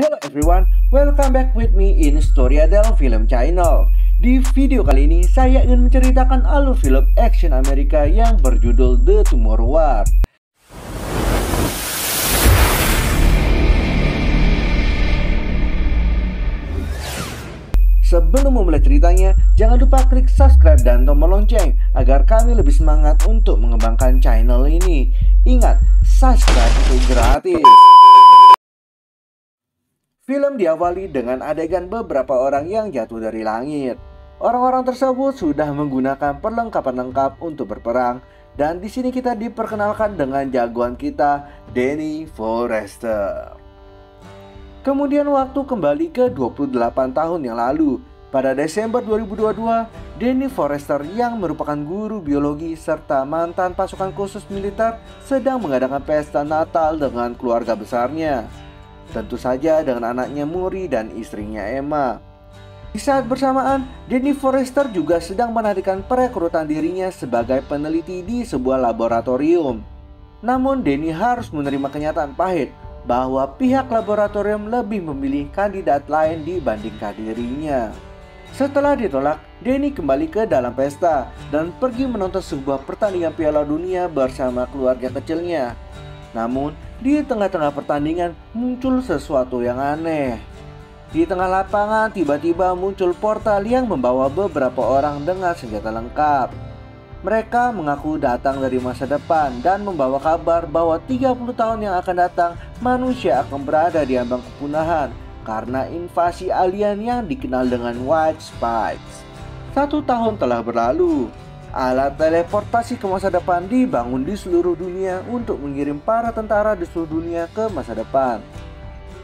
Hello everyone, welcome back with me in Storyadel Film Channel. Di video kali ini saya ingin menceritakan alur film action Amerika yang berjudul The Tomorrow War. Sebelum memulai ceritanya, jangan lupa klik subscribe dan tombol lonceng agar kami lebih semangat untuk mengembangkan channel ini. Ingat, subscribe itu gratis. Film diawali dengan adegan beberapa orang yang jatuh dari langit. Orang-orang tersebut sudah menggunakan perlengkapan lengkap untuk berperang, dan di sini kita diperkenalkan dengan jagoan kita, Danny Forrester. Kemudian waktu kembali ke 28 tahun yang lalu. Pada Desember 2022, Danny Forrester yang merupakan guru biologi serta mantan pasukan khusus militer sedang mengadakan pesta Natal dengan keluarga besarnya. Tentu saja dengan anaknya Murray dan istrinya Emma. Di saat bersamaan, Danny Forrester juga sedang menantikan perekrutan dirinya sebagai peneliti di sebuah laboratorium. Namun Danny harus menerima kenyataan pahit bahwa pihak laboratorium lebih memilih kandidat lain dibandingkan dirinya. Setelah ditolak, Danny kembali ke dalam pesta dan pergi menonton sebuah pertandingan Piala Dunia bersama keluarga kecilnya. Namun, di tengah-tengah pertandingan muncul sesuatu yang aneh. Di tengah lapangan tiba-tiba muncul portal yang membawa beberapa orang dengan senjata lengkap. Mereka mengaku datang dari masa depan dan membawa kabar bahwa 30 tahun yang akan datang manusia akan berada di ambang kepunahan karena invasi alien yang dikenal dengan White Spikes. 1 tahun telah berlalu. Alat teleportasi ke masa depan dibangun di seluruh dunia untuk mengirim para tentara di seluruh dunia ke masa depan.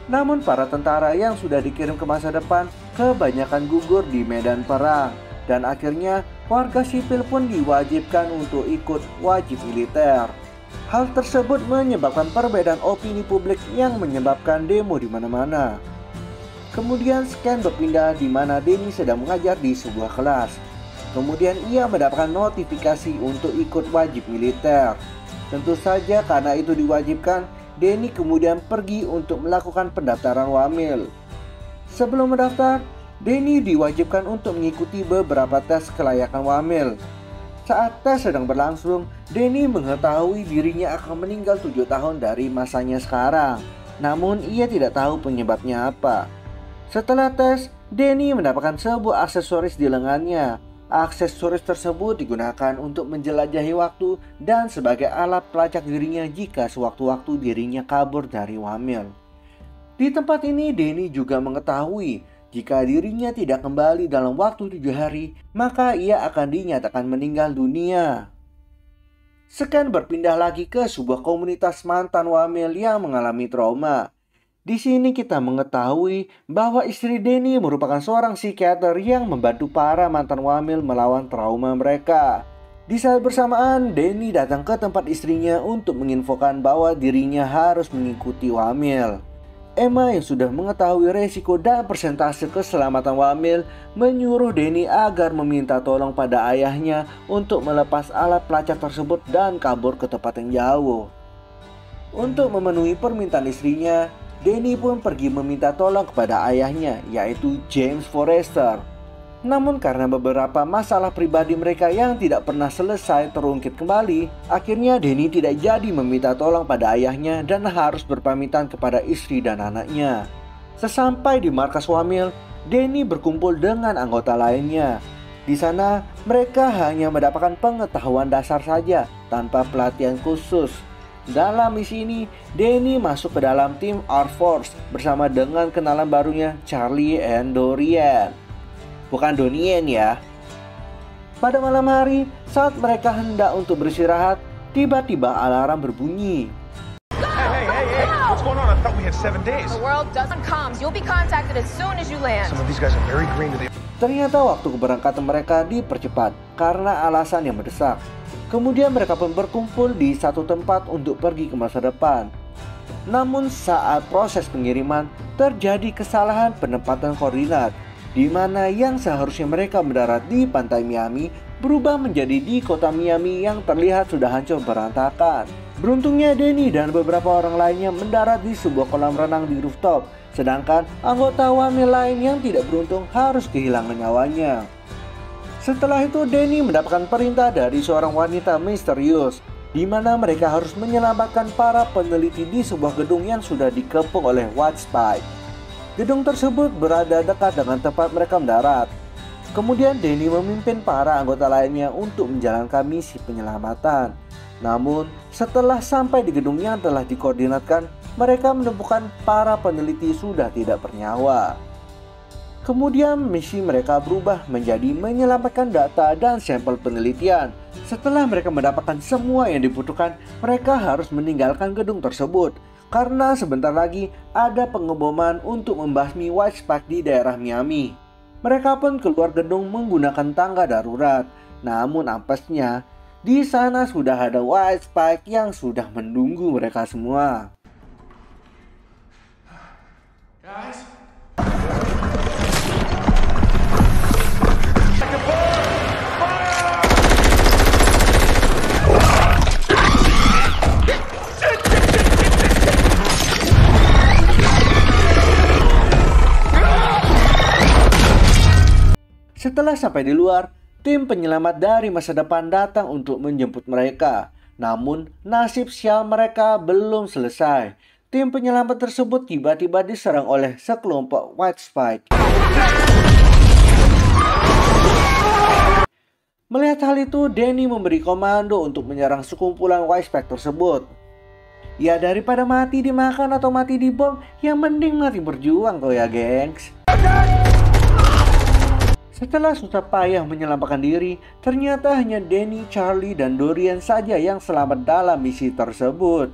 Namun para tentara yang sudah dikirim ke masa depan kebanyakan gugur di medan perang, dan akhirnya warga sipil pun diwajibkan untuk ikut wajib militer. Hal tersebut menyebabkan perbedaan opini publik yang menyebabkan demo di mana-mana. Kemudian scan berpindah di mana Danny sedang mengajar di sebuah kelas. Kemudian ia mendapatkan notifikasi untuk ikut wajib militer. Tentu saja karena itu diwajibkan, Danny kemudian pergi untuk melakukan pendaftaran wamil. Sebelum mendaftar, Danny diwajibkan untuk mengikuti beberapa tes kelayakan wamil. Saat tes sedang berlangsung, Danny mengetahui dirinya akan meninggal 7 tahun dari masanya sekarang. Namun ia tidak tahu penyebabnya apa. Setelah tes, Danny mendapatkan sebuah aksesoris di lengannya. Aksesoris tersebut digunakan untuk menjelajahi waktu dan sebagai alat pelacak dirinya jika sewaktu-waktu dirinya kabur dari wamil. Di tempat ini Danny juga mengetahui jika dirinya tidak kembali dalam waktu 7 hari, maka ia akan dinyatakan meninggal dunia. Scan berpindah lagi ke sebuah komunitas mantan wamil yang mengalami trauma. Di sini kita mengetahui bahwa istri Danny merupakan seorang psikiater yang membantu para mantan wamil melawan trauma mereka. Di saat bersamaan, Danny datang ke tempat istrinya untuk menginfokan bahwa dirinya harus mengikuti wamil. Emma yang sudah mengetahui resiko dan persentase keselamatan wamil menyuruh Danny agar meminta tolong pada ayahnya untuk melepas alat pelacak tersebut dan kabur ke tempat yang jauh. Untuk memenuhi permintaan istrinya, Danny pun pergi meminta tolong kepada ayahnya, yaitu James Forrester. Namun karena beberapa masalah pribadi mereka yang tidak pernah selesai terungkit kembali, akhirnya Danny tidak jadi meminta tolong pada ayahnya dan harus berpamitan kepada istri dan anaknya. Sesampai di markas wamil, Danny berkumpul dengan anggota lainnya. Di sana, mereka hanya mendapatkan pengetahuan dasar saja tanpa pelatihan khusus. Dalam misi ini, Danny masuk ke dalam tim Air Force bersama dengan kenalan barunya Charlie and Dorian. Bukan Donien ya. Pada malam hari, saat mereka hendak untuk beristirahat, tiba-tiba alarm berbunyi. Hey, what's going on? I thought we had 7 days. The world doesn't comms. You'll be contacted as soon as you land. Some of these guys are very green to the... Ternyata waktu keberangkatan mereka dipercepat karena alasan yang mendesak. Kemudian mereka pun berkumpul di satu tempat untuk pergi ke masa depan. Namun saat proses pengiriman terjadi kesalahan penempatan koordinat, di mana yang seharusnya mereka mendarat di pantai Miami berubah menjadi di kota Miami yang terlihat sudah hancur berantakan. Beruntungnya Danny dan beberapa orang lainnya mendarat di sebuah kolam renang di rooftop sedangkan anggota Wami lain yang tidak beruntung harus kehilangan nyawanya. Setelah itu Danny mendapatkan perintah dari seorang wanita misterius, di mana mereka harus menyelamatkan para peneliti di sebuah gedung yang sudah dikepung oleh White Spike. Gedung tersebut berada dekat dengan tempat mereka mendarat. Kemudian Danny memimpin para anggota lainnya untuk menjalankan misi penyelamatan. Namun, setelah sampai di gedung yang telah dikoordinatkan, mereka menemukan para peneliti sudah tidak bernyawa. Kemudian misi mereka berubah menjadi menyelamatkan data dan sampel penelitian. Setelah mereka mendapatkan semua yang dibutuhkan, mereka harus meninggalkan gedung tersebut karena sebentar lagi ada pengeboman untuk membasmi White Spike di daerah Miami. Mereka pun keluar gedung menggunakan tangga darurat. Namun apesnya, di sana sudah ada White Spike yang sudah menunggu mereka semua. Guys? Setelah sampai di luar, tim penyelamat dari masa depan datang untuk menjemput mereka. Namun, nasib sial mereka belum selesai. Tim penyelamat tersebut tiba-tiba diserang oleh sekelompok White Spike. Melihat hal itu, Danny memberi komando untuk menyerang sekumpulan White Spike tersebut. Ya, daripada mati dimakan atau mati dibom, yang mending mati berjuang kok ya, gengs. Setelah susah payah menyelamatkan diri, ternyata hanya Danny, Charlie, dan Dorian saja yang selamat dalam misi tersebut.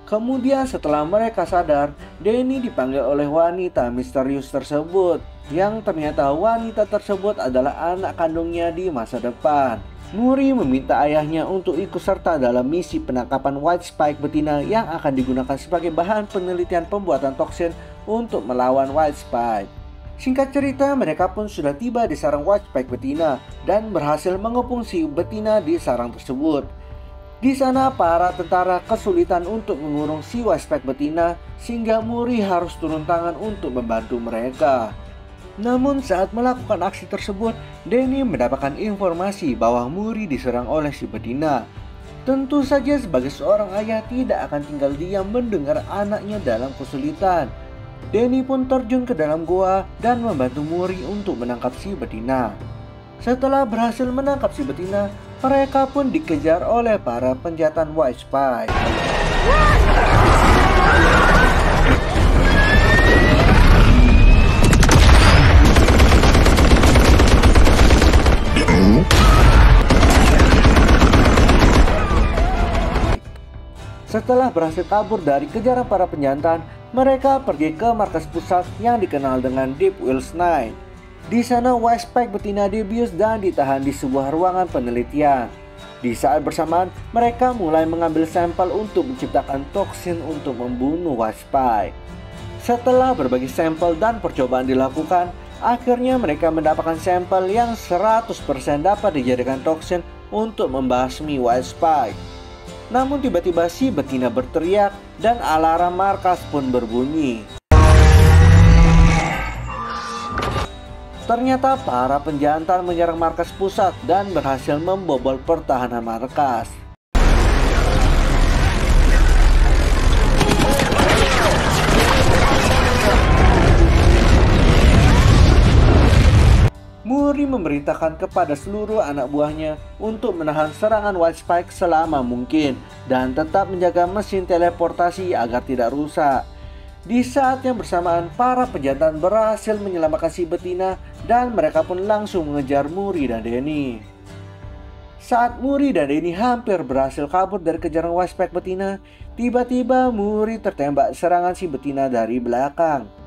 Kemudian setelah mereka sadar, Danny dipanggil oleh wanita misterius tersebut, yang ternyata wanita tersebut adalah anak kandungnya di masa depan. Muri meminta ayahnya untuk ikut serta dalam misi penangkapan White Spike betina yang akan digunakan sebagai bahan penelitian pembuatan toksin untuk melawan White Spike. Singkat cerita, mereka pun sudah tiba di sarang White Spike betina dan berhasil mengepung si betina di sarang tersebut. Di sana para tentara kesulitan untuk mengurung si White Spike betina sehingga Muri harus turun tangan untuk membantu mereka. Namun saat melakukan aksi tersebut, Danny mendapatkan informasi bahwa Muri diserang oleh si betina. Tentu saja sebagai seorang ayah tidak akan tinggal diam mendengar anaknya dalam kesulitan. Danny pun terjun ke dalam goa dan membantu Muri untuk menangkap si betina. Setelah berhasil menangkap si betina, mereka pun dikejar oleh para penjatan White Spike. Setelah berhasil kabur dari kejaran para penjantan, mereka pergi ke markas pusat yang dikenal dengan Deep Wheels 9. Di sana White Spike betina dibius dan ditahan di sebuah ruangan penelitian. Di saat bersamaan, mereka mulai mengambil sampel untuk menciptakan toksin untuk membunuh White Spike. Setelah berbagai sampel dan percobaan dilakukan, akhirnya mereka mendapatkan sampel yang 100% dapat dijadikan toksin untuk membasmi White Spike. Namun tiba-tiba si betina berteriak dan alarm markas pun berbunyi. Ternyata para penjantan menyerang markas pusat dan berhasil membobol pertahanan markas. Muri memerintahkan kepada seluruh anak buahnya untuk menahan serangan White Spike selama mungkin dan tetap menjaga mesin teleportasi agar tidak rusak. Di saat yang bersamaan, para penjantan berhasil menyelamatkan si betina dan mereka pun langsung mengejar Muri dan Danny. Saat Muri dan Danny hampir berhasil kabur dari kejaran White Spike betina, tiba-tiba Muri tertembak serangan si betina dari belakang.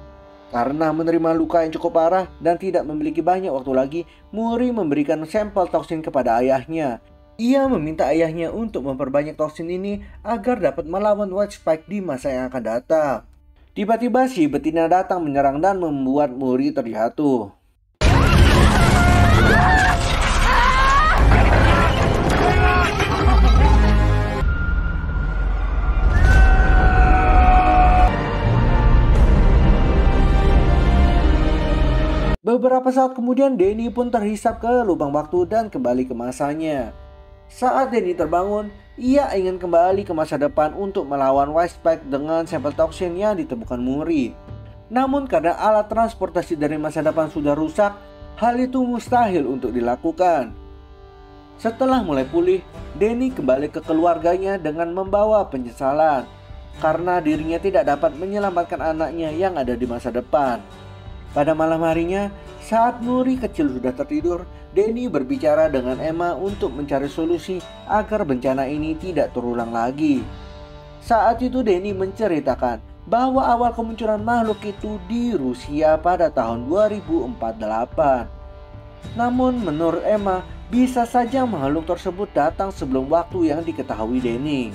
Karena menerima luka yang cukup parah dan tidak memiliki banyak waktu lagi, Muri memberikan sampel toksin kepada ayahnya. Ia meminta ayahnya untuk memperbanyak toksin ini agar dapat melawan White Spike di masa yang akan datang. Tiba-tiba si betina datang menyerang dan membuat Muri terjatuh. Beberapa saat kemudian Danny pun terhisap ke lubang waktu dan kembali ke masanya. Saat Danny terbangun, ia ingin kembali ke masa depan untuk melawan Whitespike dengan sampel toksin yang ditemukan Muri. Namun karena alat transportasi dari masa depan sudah rusak, hal itu mustahil untuk dilakukan. Setelah mulai pulih, Danny kembali ke keluarganya dengan membawa penyesalan karena dirinya tidak dapat menyelamatkan anaknya yang ada di masa depan. Pada malam harinya, saat Muri kecil sudah tertidur, Danny berbicara dengan Emma untuk mencari solusi agar bencana ini tidak terulang lagi. Saat itu Danny menceritakan bahwa awal kemunculan makhluk itu di Rusia pada tahun 2048. Namun menurut Emma, bisa saja makhluk tersebut datang sebelum waktu yang diketahui Danny.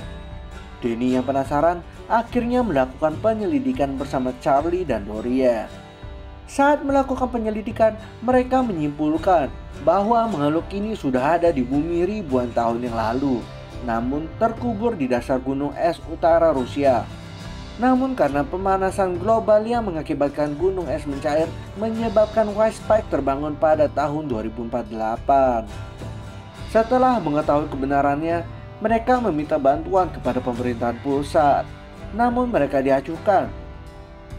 Danny yang penasaran akhirnya melakukan penyelidikan bersama Charlie dan Doria. Saat melakukan penyelidikan, mereka menyimpulkan bahwa makhluk ini sudah ada di bumi ribuan tahun yang lalu, namun terkubur di dasar gunung es utara Rusia. Namun karena pemanasan global yang mengakibatkan gunung es mencair, menyebabkan Whitespike terbangun pada tahun 2048. Setelah mengetahui kebenarannya, mereka meminta bantuan kepada pemerintahan pusat, namun mereka diacuhkan.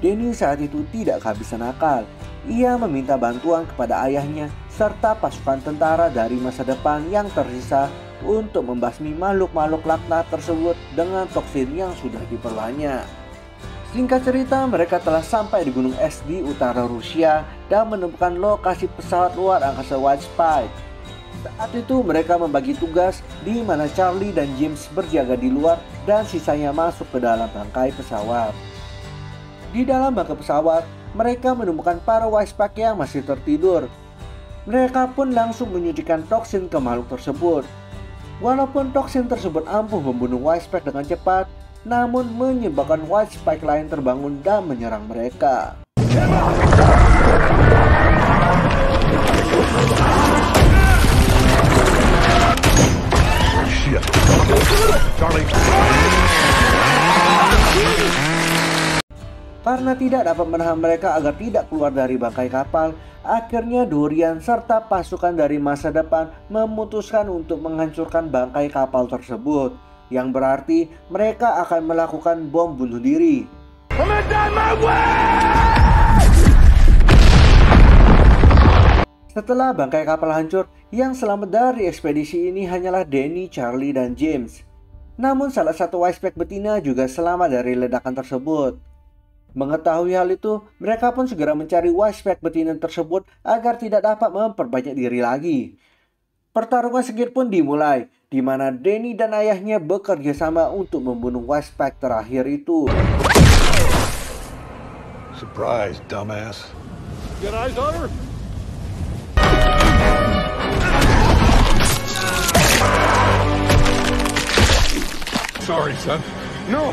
Danny saat itu tidak kehabisan akal. Ia meminta bantuan kepada ayahnya serta pasukan tentara dari masa depan yang tersisa untuk membasmi makhluk-makhluk laknat tersebut dengan toksin yang sudah diperbanyak. Singkat cerita, mereka telah sampai di gunung es di utara Rusia dan menemukan lokasi pesawat luar angkasa Whitespike. Saat itu mereka membagi tugas di mana Charlie dan James berjaga di luar dan sisanya masuk ke dalam bangkai pesawat. Di dalam bangkai pesawat, mereka menemukan para Whitespike yang masih tertidur. Mereka pun langsung menyuntikkan toksin ke makhluk tersebut. Walaupun toksin tersebut ampuh membunuh Whitespike dengan cepat, namun menyebabkan Whitespike lain terbangun dan menyerang mereka. Shit. Charlie. Karena tidak dapat menahan mereka agar tidak keluar dari bangkai kapal, akhirnya Dorian serta pasukan dari masa depan memutuskan untuk menghancurkan bangkai kapal tersebut, yang berarti mereka akan melakukan bom bunuh diri. Setelah bangkai kapal hancur, yang selamat dari ekspedisi ini hanyalah Danny, Charlie, dan James. Namun salah satu Whitespike betina juga selamat dari ledakan tersebut. Mengetahui hal itu, mereka pun segera mencari Whitespike betina tersebut agar tidak dapat memperbanyak diri lagi. Pertarungan sengit pun dimulai, di mana Danny dan ayahnya bekerja sama untuk membunuh Whitespike terakhir itu. Surprise, dumbass. Get eyes on her? Sorry, son. No.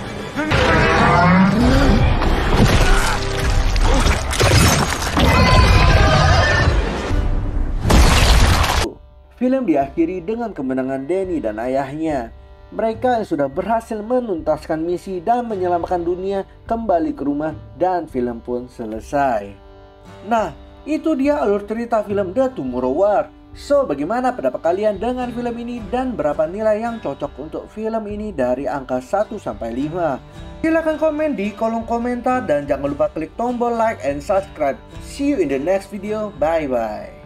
Film diakhiri dengan kemenangan Danny dan ayahnya. Mereka yang sudah berhasil menuntaskan misi dan menyelamatkan dunia kembali ke rumah dan film pun selesai. Nah, itu dia alur cerita film The Tomorrow War. So, bagaimana pendapat kalian dengan film ini dan berapa nilai yang cocok untuk film ini dari angka 1 sampai 5? Silahkan komen di kolom komentar dan jangan lupa klik tombol like and subscribe. See you in the next video. Bye bye.